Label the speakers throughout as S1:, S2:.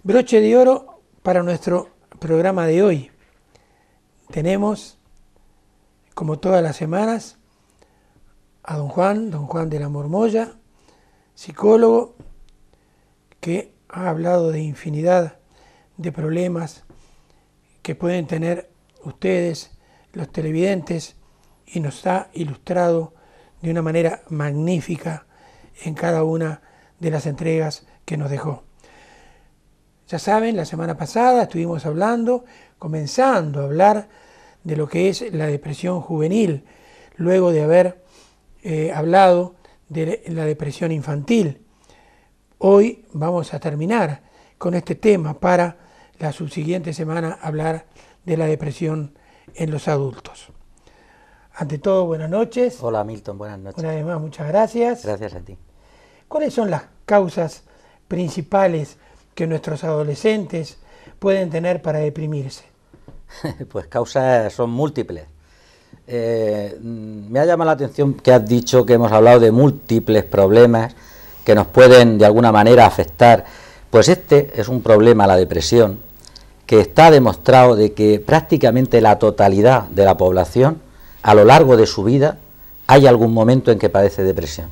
S1: Broche de oro para nuestro programa de hoy. Tenemos, como todas las semanas, a don Juan de la Mormolla, psicólogo, que ha hablado de infinidad de problemas que pueden tener ustedes, los televidentes, y nos ha ilustrado de una manera magnífica en cada una de las entregas que nos dejó. Ya saben, la semana pasada estuvimos comenzando a hablar de lo que es la depresión juvenil, luego de haber hablado de la depresión infantil. Hoy vamos a terminar con este tema para la subsiguiente semana hablar de la depresión en los adultos. Ante todo, buenas noches.
S2: Hola Milton, buenas noches.
S1: Una vez más, muchas gracias.
S2: Gracias a ti.
S1: ¿Cuáles son las causas principales que nuestros adolescentes pueden tener para deprimirse?
S2: Pues causas son múltiples. Me ha llamado la atención que has dicho que hemos hablado de múltiples problemas que nos pueden de alguna manera afectar. Pues este es un problema, la depresión, que está demostrado de que prácticamente la totalidad de la población a lo largo de su vida hay algún momento en que padece depresión.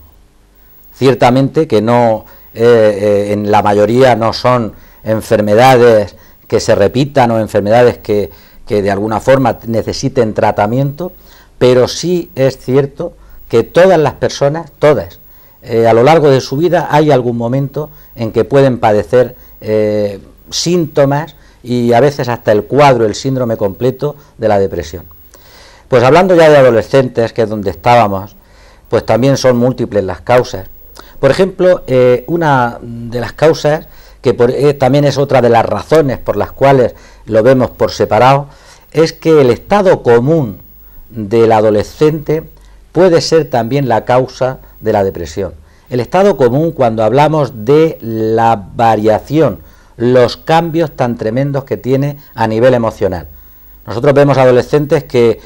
S2: Ciertamente que no, en la mayoría no son enfermedades que se repitan o enfermedades que de alguna forma necesiten tratamiento, pero sí es cierto que todas las personas, a lo largo de su vida hay algún momento en que pueden padecer síntomas y a veces hasta el cuadro, el síndrome completo de la depresión. Pues hablando ya de adolescentes, que es donde estábamos, pues también son múltiples las causas. Por ejemplo, una de las causas, que también es otra de las razones por las cuales lo vemos por separado, es que el estado común del adolescente puede ser también la causa de la depresión. El estado común, cuando hablamos de la variación, los cambios tan tremendos que tiene a nivel emocional. Nosotros vemos adolescentes que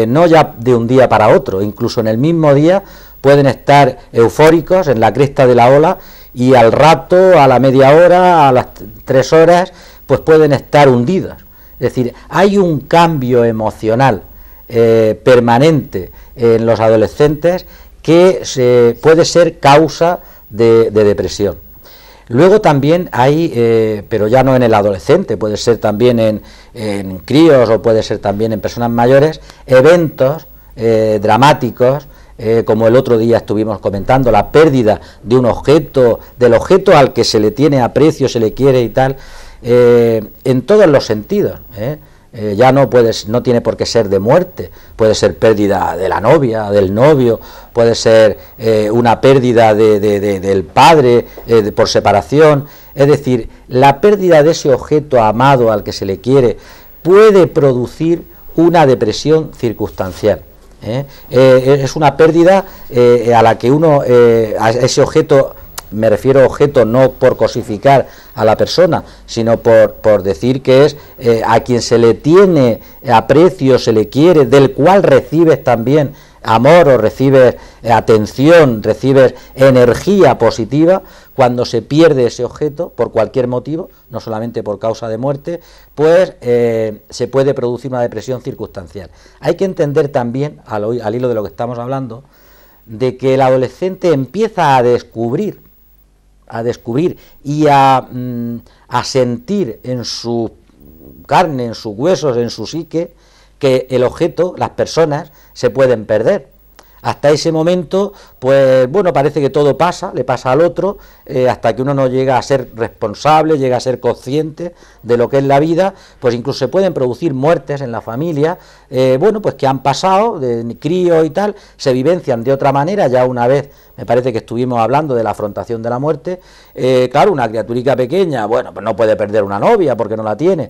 S2: no ya de un día para otro, incluso en el mismo día pueden estar eufóricos en la cresta de la ola y al rato, a la media hora, a las 3 horas, pues pueden estar hundidos. Es decir, hay un cambio emocional permanente en los adolescentes que puede ser causa de depresión. Luego también hay, pero ya no en el adolescente, puede ser también en críos o puede ser también en personas mayores, eventos dramáticos, como el otro día estuvimos comentando, la pérdida de un objeto, del objeto al que se le tiene aprecio, se le quiere y tal, en todos los sentidos. Ya no tiene por qué ser de muerte, puede ser pérdida de la novia, del novio, puede ser una pérdida del padre por separación. Es decir, la pérdida de ese objeto amado al que se le quiere puede producir una depresión circunstancial. Es una pérdida a la que a ese objeto, me refiero a objeto no por cosificar a la persona, sino por decir que es a quien se le tiene aprecio, se le quiere, del cual recibes también amor o recibes atención, recibes energía positiva. Cuando se pierde ese objeto por cualquier motivo, no solamente por causa de muerte, pues se puede producir una depresión circunstancial. Hay que entender también, al hilo de lo que estamos hablando, de que el adolescente empieza a descubrir y a sentir en su carne, en sus huesos, en su psique, que el objeto, las personas, se pueden perder. Hasta ese momento, pues bueno, parece que todo pasa, le pasa al otro, hasta que uno no llega a ser responsable, llega a ser consciente de lo que es la vida, pues incluso se pueden producir muertes en la familia, bueno, pues que han pasado, de crío y tal, se vivencian de otra manera. Ya una vez, me parece que estuvimos hablando de la afrontación de la muerte, claro, una criaturica pequeña, bueno, pues no puede perder una novia porque no la tiene,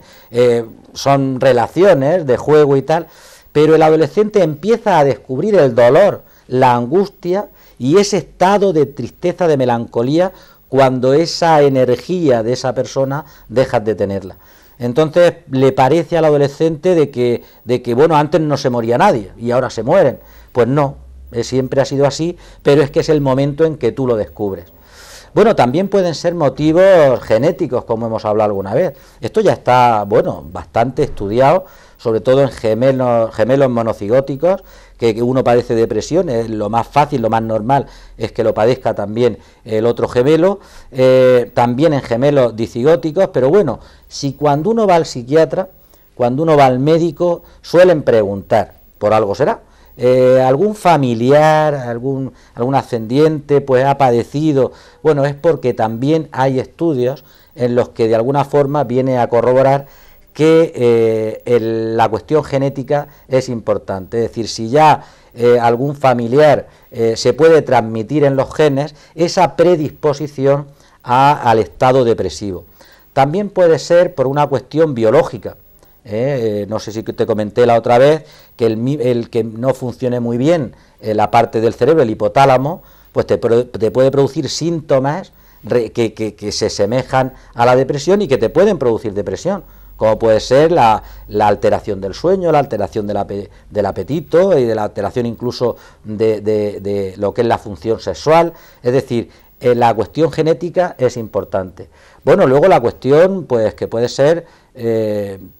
S2: son relaciones de juego y tal. Pero el adolescente empieza a descubrir el dolor, la angustia y ese estado de tristeza, de melancolía, cuando esa energía de esa persona dejas de tenerla. Entonces le parece al adolescente de que bueno, antes no se moría nadie y ahora se mueren. Pues no, siempre ha sido así, pero es que es el momento en que tú lo descubres. Bueno, también pueden ser motivos genéticos, como hemos hablado alguna vez. Esto ya está, bueno, bastante estudiado, sobre todo en gemelos monocigóticos, que uno padece depresión, lo más fácil, lo más normal es que lo padezca también el otro gemelo, también en gemelos dicigóticos, pero bueno, si cuando uno va al psiquiatra, cuando uno va al médico, suelen preguntar, por algo será, algún familiar, algún ascendiente, pues ha padecido, bueno, es porque también hay estudios en los que de alguna forma viene a corroborar que la cuestión genética es importante, es decir, si ya algún familiar se puede transmitir en los genes esa predisposición al estado depresivo. También puede ser por una cuestión biológica. No sé si te comenté la otra vez que el que no funcione muy bien la parte del cerebro, el hipotálamo, pues te puede producir síntomas que se semejan a la depresión y que te pueden producir depresión, como puede ser la alteración del sueño, la alteración del apetito y de la alteración incluso de lo que es la función sexual. Es decir, la cuestión genética es importante. Bueno, luego la cuestión, pues, que puede ser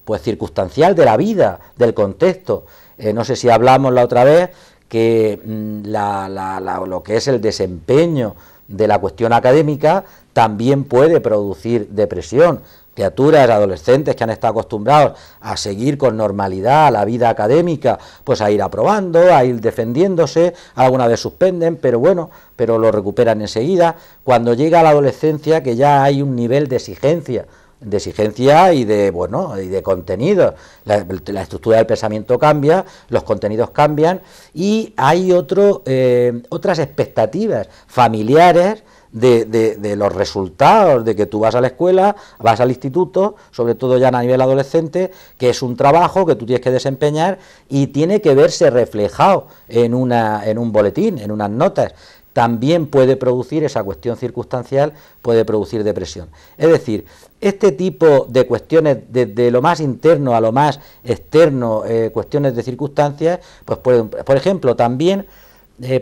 S2: pues circunstancial de la vida, del contexto. No sé si hablamos la otra vez que lo que es el desempeño de la cuestión académica también puede producir depresión. Criaturas, adolescentes que han estado acostumbrados a seguir con normalidad la vida académica, pues a ir aprobando, a ir defendiéndose, alguna vez suspenden, pero bueno, pero lo recuperan enseguida. Cuando llega la adolescencia, que ya hay un nivel de exigencia y de contenido, la estructura del pensamiento cambia, los contenidos cambian y hay otras expectativas familiares de los resultados, de que tú vas a la escuela, vas al instituto, sobre todo ya a nivel adolescente, que es un trabajo que tú tienes que desempeñar y tiene que verse reflejado en un boletín, en unas notas. También puede producir esa cuestión circunstancial, puede producir depresión. Es decir, este tipo de cuestiones, desde lo más interno a lo más externo, cuestiones de circunstancias, pues por ejemplo, también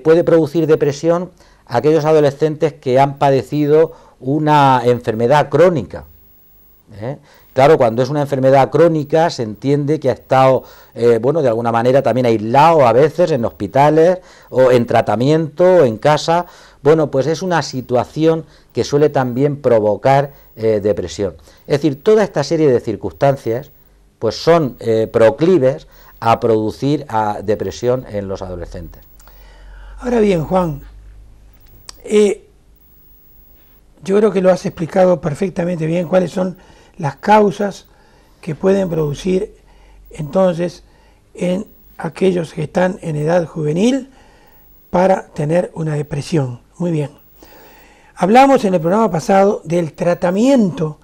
S2: puede producir depresión aquellos adolescentes que han padecido una enfermedad crónica. Claro, cuando es una enfermedad crónica se entiende que ha estado, de alguna manera también aislado a veces en hospitales o en tratamiento o en casa. Bueno, pues es una situación que suele también provocar depresión. Es decir, toda esta serie de circunstancias pues son proclives a producir depresión en los adolescentes.
S1: Ahora bien, Juan, yo creo que lo has explicado perfectamente bien cuáles son las causas que pueden producir entonces en aquellos que están en edad juvenil para tener una depresión. Muy bien. Hablamos en el programa pasado del tratamiento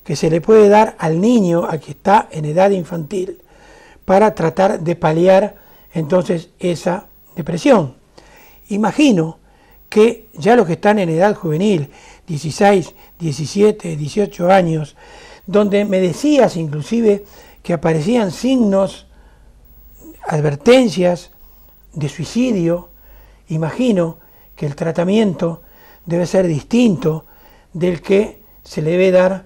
S1: que se le puede dar al niño a que está en edad infantil para tratar de paliar entonces esa depresión. Imagino que ya los que están en edad juvenil, 16, 17, 18 años, donde me decías inclusive que aparecían signos, advertencias de suicidio, imagino que el tratamiento debe ser distinto del que se le debe dar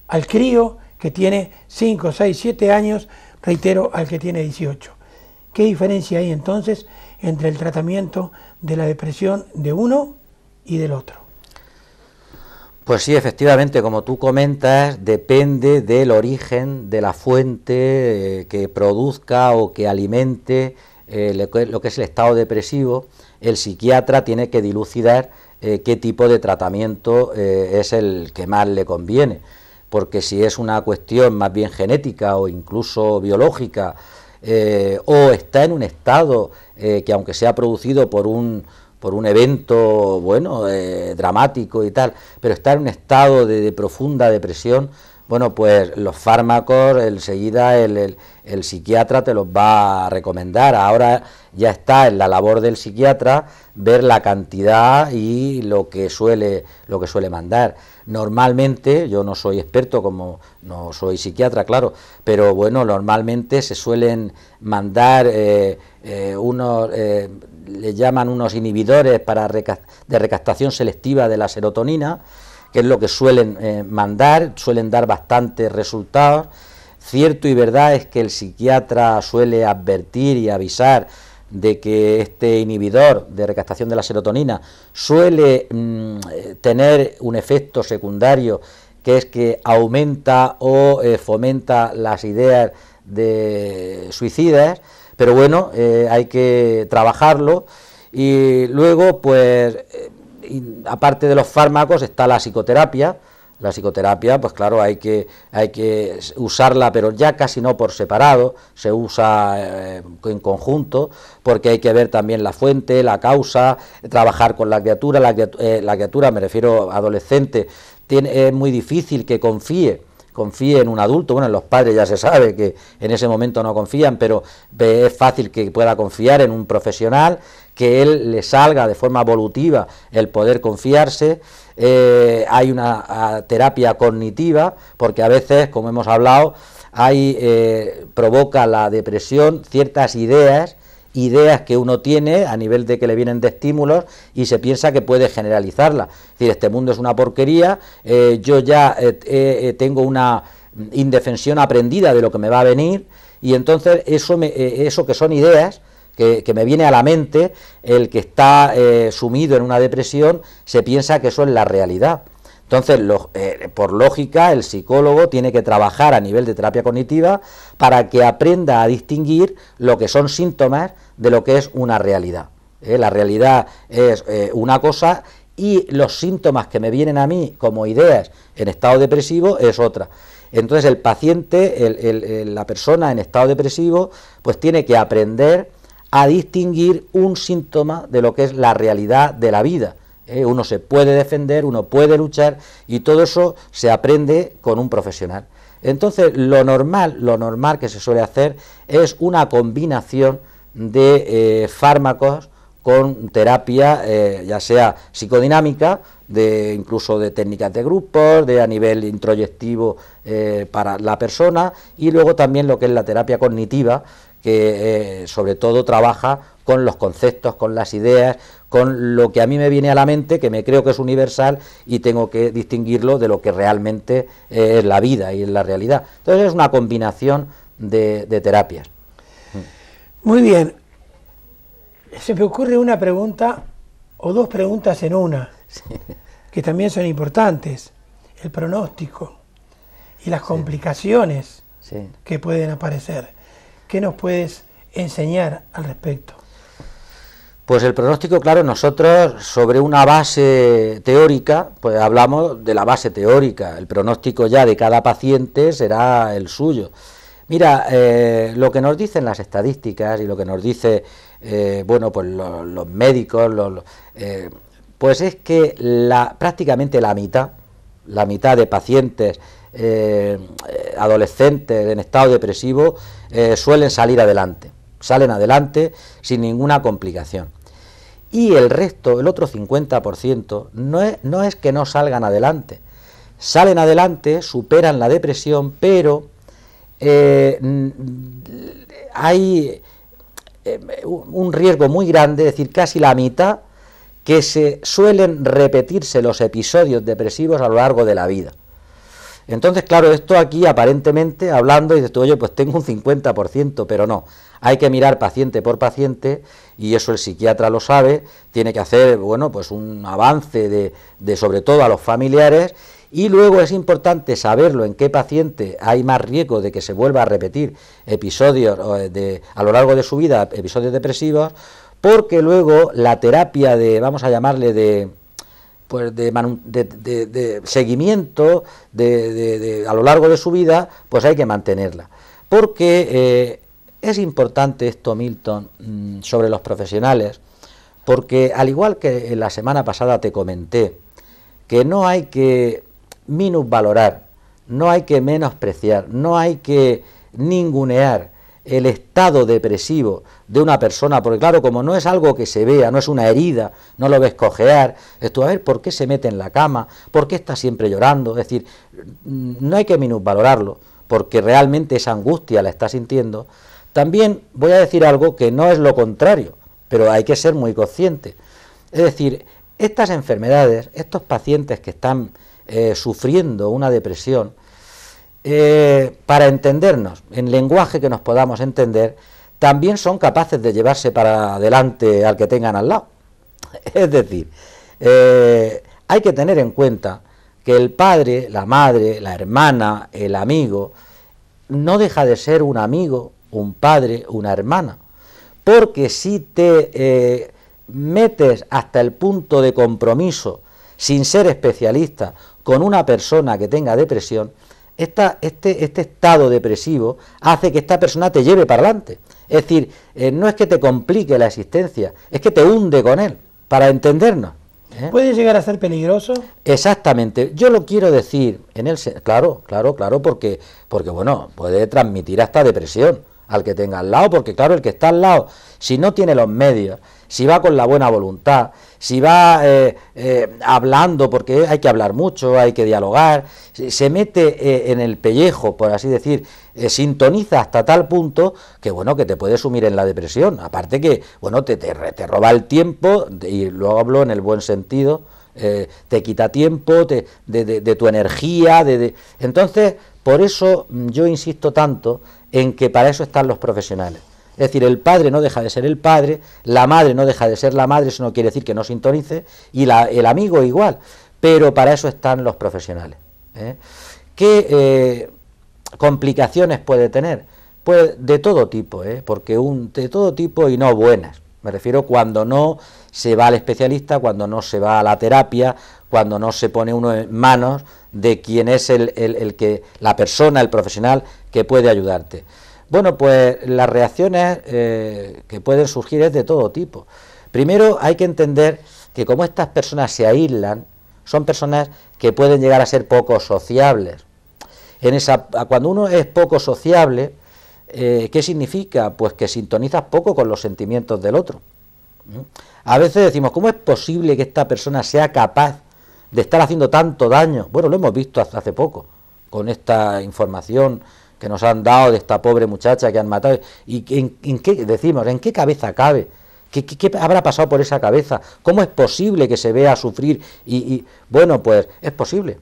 S1: al crío que tiene 5, 6, 7 años, reitero, al que tiene 18. ¿Qué diferencia hay entonces entre el tratamiento de la depresión de uno y del otro?
S2: Pues sí, efectivamente, como tú comentas, depende del origen, de la fuente que produzca o que alimente lo que es el estado depresivo. El psiquiatra tiene que dilucidar qué tipo de tratamiento es el que más le conviene, porque si es una cuestión más bien genética o incluso biológica, o está en un estado que aunque sea producido por un evento dramático y tal, pero está en un estado de profunda depresión, bueno, pues los fármacos enseguida el psiquiatra te los va a recomendar. Ahora ya está en la labor del psiquiatra ver la cantidad y lo que suele mandar. Normalmente, yo no soy experto, como no soy psiquiatra, claro, pero bueno, normalmente se suelen mandar le llaman unos inhibidores de recaptación selectiva de la serotonina, que es lo que suelen suelen dar bastantes resultados. Cierto y verdad es que el psiquiatra suele advertir y avisar de que este inhibidor de recaptación de la serotonina suele tener un efecto secundario, que es que aumenta o fomenta las ideas de suicidas, pero bueno, hay que trabajarlo. Y luego, pues, aparte de los fármacos, está la psicoterapia. La psicoterapia, pues claro, hay que usarla, pero ya casi no por separado, se usa en conjunto, porque hay que ver también la fuente, la causa, trabajar con la criatura. La criatura, me refiero a adolescente, es muy difícil que confíe en un adulto. Bueno, en los padres ya se sabe que en ese momento no confían, pero es fácil que pueda confiar en un profesional, que él le salga de forma evolutiva el poder confiarse. Hay una terapia cognitiva, porque a veces, como hemos hablado, provoca la depresión ciertas ideas que uno tiene a nivel de que le vienen de estímulos y se piensa que puede generalizarla. Es decir, este mundo es una porquería, yo ya tengo una indefensión aprendida de lo que me va a venir, y entonces eso que son ideas que me viene a la mente, el que está sumido en una depresión se piensa que eso es la realidad. Entonces, por lógica, el psicólogo tiene que trabajar a nivel de terapia cognitiva para que aprenda a distinguir lo que son síntomas de lo que es una realidad. La realidad es una cosa, y los síntomas que me vienen a mí como ideas en estado depresivo es otra. Entonces, el paciente, la persona en estado depresivo, pues tiene que aprender a distinguir un síntoma de lo que es la realidad de la vida. Uno se puede defender, uno puede luchar, y todo eso se aprende con un profesional. Entonces, lo normal que se suele hacer es una combinación de fármacos con terapia, ya sea psicodinámica, incluso de técnicas de grupos, a nivel introyectivo para la persona, y luego también lo que es la terapia cognitiva, que sobre todo trabaja con los conceptos, con las ideas, con lo que a mí me viene a la mente, que me creo que es universal, y tengo que distinguirlo de lo que realmente es la vida y es la realidad. Entonces es una combinación de terapias.
S1: Muy bien. Se me ocurre una pregunta o dos preguntas en una, sí, que también son importantes: el pronóstico y las complicaciones, sí, que pueden aparecer. ¿Qué nos puedes enseñar al respecto?
S2: Pues el pronóstico, claro, nosotros sobre una base teórica, pues hablamos de la base teórica. El pronóstico ya de cada paciente será el suyo. Mira, lo que nos dicen las estadísticas y lo que nos dice, bueno, pues los médicos, pues es que prácticamente la mitad de pacientes adolescentes en estado depresivo suelen salen adelante sin ninguna complicación. Y el resto, el otro 50%, no es que no salgan adelante, salen adelante, superan la depresión, pero hay un riesgo muy grande, es decir, casi la mitad, que suelen repetirse los episodios depresivos a lo largo de la vida. Entonces, claro, esto aquí aparentemente hablando, y dices tú, oye, pues tengo un 50%, pero no, hay que mirar paciente por paciente, y eso el psiquiatra lo sabe, tiene que hacer, bueno, pues un avance de sobre todo a los familiares, y luego es importante saberlo en qué paciente hay más riesgo de que se vuelva a repetir episodios a lo largo de su vida, episodios depresivos, porque luego la terapia vamos a llamarle de seguimiento a lo largo de su vida, pues hay que mantenerla. Porque es importante esto, Milton, sobre los profesionales, porque al igual que en la semana pasada te comenté, que no hay que minusvalorar, no hay que menospreciar, no hay que ningunear el estado depresivo de una persona, porque claro, como no es algo que se vea, no es una herida, no lo ves cojear, esto, a ver, ¿por qué se mete en la cama? ¿Por qué está siempre llorando? Es decir, no hay que minusvalorarlo, porque realmente esa angustia la está sintiendo, También voy a decir algo que no es lo contrario, pero hay que ser muy consciente. Es decir, estas enfermedades, estos pacientes que están sufriendo una depresión, para entendernos, en lenguaje que nos podamos entender, también son capaces de llevarse para adelante al que tengan al lado. Es decir, hay que tener en cuenta que el padre, la madre, la hermana, el amigo, no deja de ser un amigo, un padre, una hermana, porque si te metes hasta el punto de compromiso, sin ser especialista, con una persona que tenga depresión, este estado depresivo hace que esta persona te lleve para adelante. Es decir, no es que te complique la existencia, es que te hunde con él, para entendernos.
S1: ¿Puede llegar a ser peligroso?
S2: Exactamente, yo lo quiero decir en el claro, porque bueno, puede transmitir hasta depresión al que tenga al lado, porque claro, el que está al lado, si no tiene los medios, si va con la buena voluntad, si va hablando, porque hay que hablar mucho, hay que dialogar, se mete en el pellejo, por así decir, sintoniza hasta tal punto que bueno, que te puede sumir en la depresión. Aparte que bueno, te roba el tiempo, y luego hablo en el buen sentido, te quita tiempo de tu energía, entonces por eso yo insisto tanto en que para eso están los profesionales. Es decir, el padre no deja de ser el padre, la madre no deja de ser la madre, eso no quiere decir que no sintonice, y el amigo igual, pero para eso están los profesionales. ¿Qué complicaciones puede tener? Pues de todo tipo, porque de todo tipo y no buenas. Me refiero cuando no se va al especialista, cuando no se va a la terapia, cuando no se pone uno en manos de quien es la persona, el profesional que puede ayudarte. Bueno, pues las reacciones que pueden surgir es de todo tipo. Primero hay que entender que como estas personas se aíslan, son personas que pueden llegar a ser poco sociables. Cuando uno es poco sociable, ¿qué significa? Pues que sintonizas poco con los sentimientos del otro. A veces decimos, ¿cómo es posible que esta persona sea capaz de estar haciendo tanto daño? Bueno, lo hemos visto hace poco, con esta información que nos han dado de esta pobre muchacha que han matado. ¿Y en qué decimos? ¿En qué cabeza cabe? ¿Qué habrá pasado por esa cabeza? ¿Cómo es posible que se vea sufrir? Bueno, pues es posible.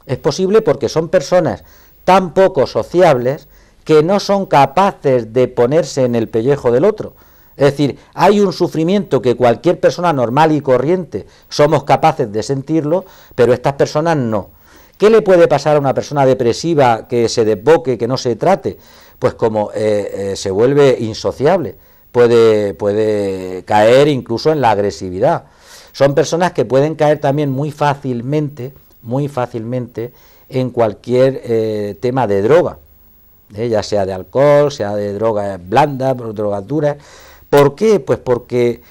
S2: Es posible porque son personas tan poco sociables que no son capaces de ponerse en el pellejo del otro. Es decir, hay un sufrimiento que cualquier persona normal y corriente somos capaces de sentirlo, pero estas personas no. ¿Qué le puede pasar a una persona depresiva que se desboque, que no se trate? Pues como se vuelve insociable, puede caer incluso en la agresividad. Son personas que pueden caer también muy fácilmente en cualquier tema de droga, ya sea de alcohol, sea de drogas blandas, drogas duras. ¿Por qué? Pues porque,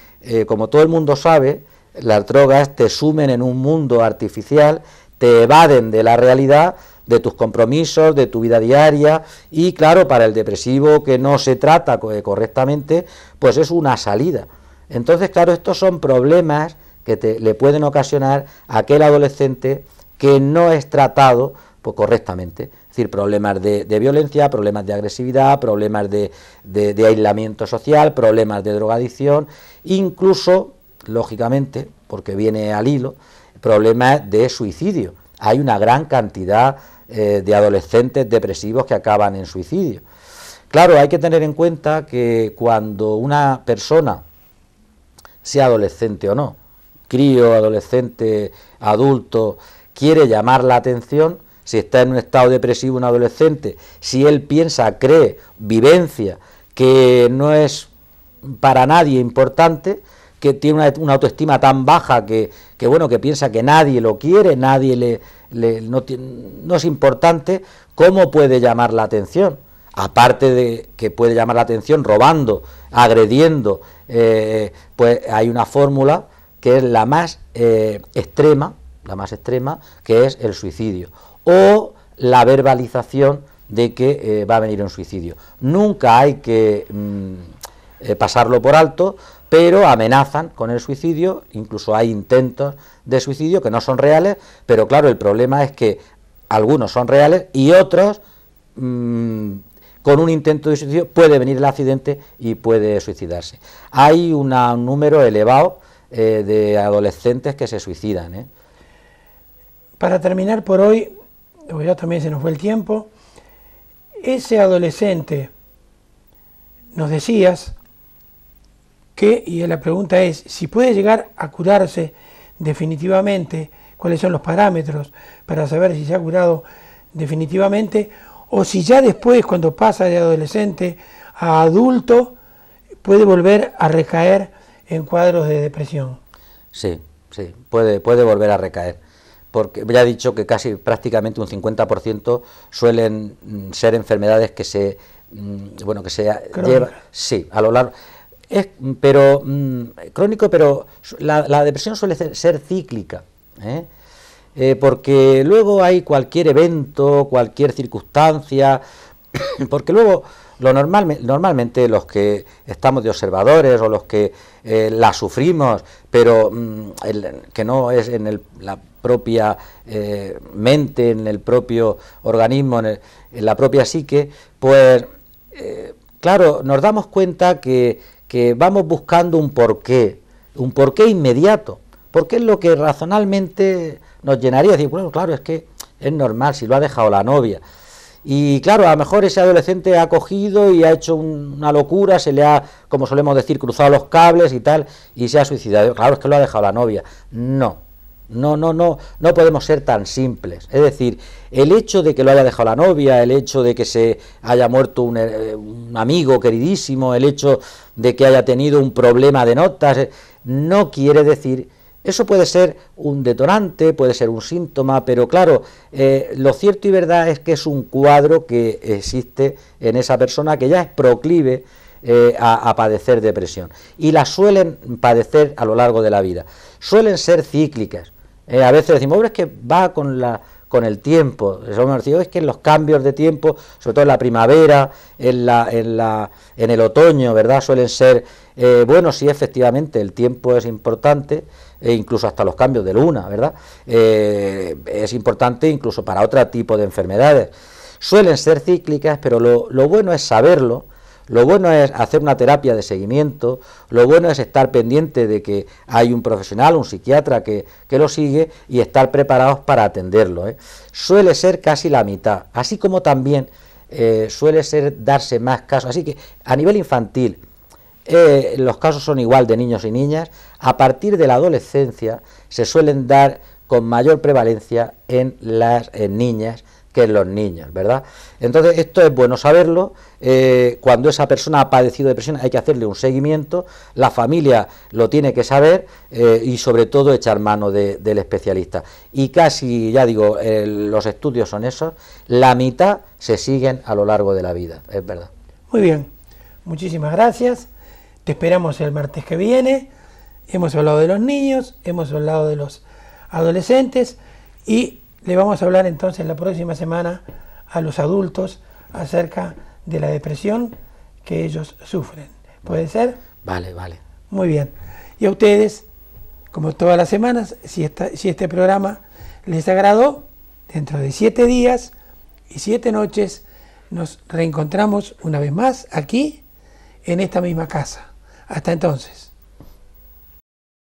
S2: como todo el mundo sabe, las drogas te sumen en un mundo artificial, te evaden de la realidad, de tus compromisos, de tu vida diaria, y claro, para el depresivo que no se trata correctamente, pues es una salida. Entonces, claro, estos son problemas que le pueden ocasionar a aquel adolescente que no es tratado pues correctamente. Es decir, problemas de violencia, problemas de agresividad, problemas de aislamiento social, problemas de drogadicción, incluso, lógicamente, porque viene al hilo, problemas de suicidio. Hay una gran cantidad de adolescentes depresivos que acaban en suicidio. Claro, hay que tener en cuenta que cuando una persona, sea adolescente o no, crío, adolescente, adulto, quiere llamar la atención, si está en un estado depresivo un adolescente, si él piensa, cree, vivencia, que no es para nadie importante, que tiene una autoestima tan baja que piensa que nadie lo quiere, nadie no es importante, ¿cómo puede llamar la atención? Aparte de que puede llamar la atención robando, agrediendo, pues hay una fórmula que es la más extrema, que es el suicidio, o la verbalización de que va a venir un suicidio. Nunca hay que pasarlo por alto, pero amenazan con el suicidio, incluso hay intentos de suicidio que no son reales, pero claro, el problema es que algunos son reales y otros con un intento de suicidio puede venir el accidente y puede suicidarse. Hay un número elevado de adolescentes que se suicidan, ¿eh?
S1: Para terminar por hoy, ya también se nos fue el tiempo, ese adolescente, nos decías que, y la pregunta es, si puede llegar a curarse definitivamente, cuáles son los parámetros para saber si se ha curado definitivamente, o si ya después, cuando pasa de adolescente a adulto, puede volver a recaer en cuadros de depresión.
S2: Sí, puede volver a recaer, porque ya he dicho que casi prácticamente un 50% suelen ser enfermedades que se llevan, sí, a lo largo, pero crónico, pero la depresión suele ser cíclica, porque luego hay cualquier evento, cualquier circunstancia, porque luego normalmente los que estamos de observadores o los que la sufrimos, pero que no es en la propia mente, en el propio organismo, en la propia psique, pues claro, nos damos cuenta que vamos buscando un porqué inmediato, porque es lo que razonablemente nos llenaría, decir, bueno, claro, es que es normal si lo ha dejado la novia. Y claro, a lo mejor ese adolescente ha cogido y ha hecho una locura, se le ha, como solemos decir, cruzado los cables y tal, y se ha suicidado. Claro, es que lo ha dejado la novia. No podemos ser tan simples. Es decir, el hecho de que lo haya dejado la novia, el hecho de que se haya muerto un amigo queridísimo, el hecho de que haya tenido un problema de notas, no quiere decir... Eso puede ser un detonante, puede ser un síntoma, pero claro, lo cierto y verdad es que es un cuadro que existe en esa persona que ya es proclive a padecer depresión, y la suelen padecer a lo largo de la vida. Suelen ser cíclicas. A veces decimos, es que va con el tiempo. Es que en los cambios de tiempo, sobre todo en la primavera, en el otoño, ¿verdad? Suelen ser, sí, efectivamente, el tiempo es importante, e incluso hasta los cambios de luna, ¿verdad? Es importante incluso para otro tipo de enfermedades. Suelen ser cíclicas, pero lo bueno es saberlo, lo bueno es hacer una terapia de seguimiento, lo bueno es estar pendiente de que hay un profesional, un psiquiatra que lo sigue, y estar preparados para atenderlo, ¿eh? Suele ser casi la mitad, así como también suele ser darse más casos, así que a nivel infantil, los casos son igual de niños y niñas. A partir de la adolescencia se suelen dar con mayor prevalencia en las niñas que en los niños, ¿verdad? Entonces esto es bueno saberlo. Cuando esa persona ha padecido depresión hay que hacerle un seguimiento, la familia lo tiene que saber, y sobre todo echar mano del especialista. Y casi, ya digo, los estudios son esos, la mitad se siguen a lo largo de la vida, es verdad.
S1: Muy bien, muchísimas gracias. Te esperamos el martes que viene. Hemos hablado de los niños, hemos hablado de los adolescentes, y le vamos a hablar entonces la próxima semana a los adultos acerca de la depresión que ellos sufren. ¿Puede ser?
S2: Vale.
S1: Muy bien. Y a ustedes, como todas las semanas, si este programa les agradó, dentro de 7 días y 7 noches nos reencontramos una vez más aquí, en esta misma casa. Hasta entonces.